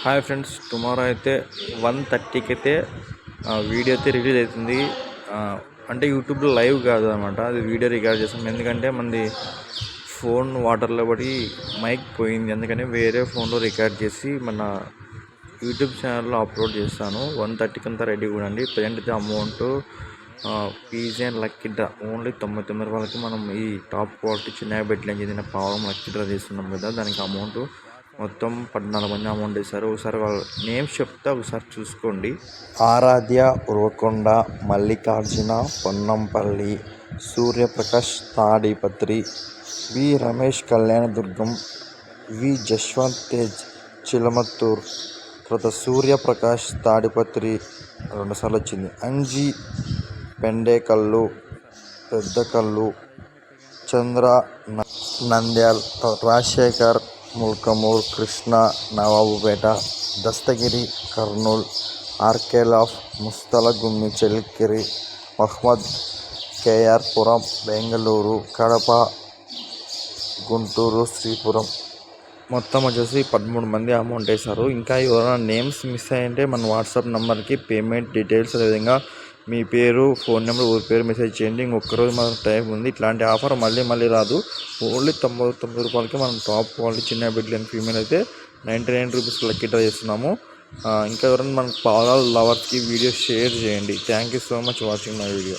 Hi friends, tomorrow అయితే 1:30కి అయితే video అయితే రిలీజ్ అవుతుంది. అంటే యూట్యూబ్లో లైవ్ కాదు అనమాట, అది వీడియో రికార్డ్ చేస్తాం. ఎందుకంటే మనది ఫోన్ వాటర్లో పడి మైక్ పోయింది, అందుకని వేరే ఫోన్లో రికార్డ్ చేసి మన యూట్యూబ్ ఛానల్లో అప్లోడ్ చేస్తాను. 1:30కి అంతా రెడీ కూడా అండి. ప్రజెంట్ అయితే amount PG and lucky draw only 99 రూపాయలకి మనం ఈ టాప్ క్వాలిటీ చిన్న బెడ్లు చెందిన పావురం లక్కీ డ్రా చేస్తున్నాం కదా. దానికి అమౌంట్ మొత్తం 14 మంది అమౌంట్ వేశారు. ఒకసారి వాళ్ళ నేమ్స్ చెప్తే ఒకసారి చూసుకోండి. ఆరాధ్య, ఉరవకొండ, మల్లికార్జున, పొన్నంపల్లి, సూర్యప్రకాష్ తాడిపత్రి, వి రమేష్ కళ్యాణదుర్గం, వి జశ్వంత్ తేజ్ చిలమత్తూర్, తర్వాత సూర్యప్రకాష్ తాడిపత్రి 2 సార్లు వచ్చింది, అంజీ పెండేకల్లు, పెద్దకల్లు, చంద్ర నంద్యాల్, రాజశేఖర్ ముల్కమూర్, కృష్ణ నవాబుపేట, దస్తగిరి కర్నూల్, ఆర్కేలాఫ్ ముస్తలగుమ్మి చెలిక్కిరి, మహ్మద్ కేఆర్ పురం బెంగళూరు, కడప, గుంటూరు, శ్రీపురం. మొత్తం వచ్చేసి 13 మంది అమౌంట్ వేశారు. ఇంకా ఎవరైనా నేమ్స్ మిస్ అయ్యింటే మన వాట్సాప్ నెంబర్కి పేమెంట్ డీటెయిల్స్, అదేవిధంగా మీ పేరు, ఫోన్ నెంబర్, ఊరి పేరు మెసేజ్ చేయండి. ఇంకొకరోజు మన టైం ఉంది. ఇట్లాంటి ఆఫర్ మళ్ళీ రాదు. ఓన్లీ 99 రూపాయలకి మనం టాప్ క్వాలిటీ చిన్న బెడ్లు అండ్ ఫీమేల్ అయితే 99 రూపీస్ లక్కీ డ్రా చేస్తున్నాము. ఇంకా ఎవరైనా మనకు పావురాల లవర్స్కి వీడియో షేర్ చేయండి. Thank you so much watching my video.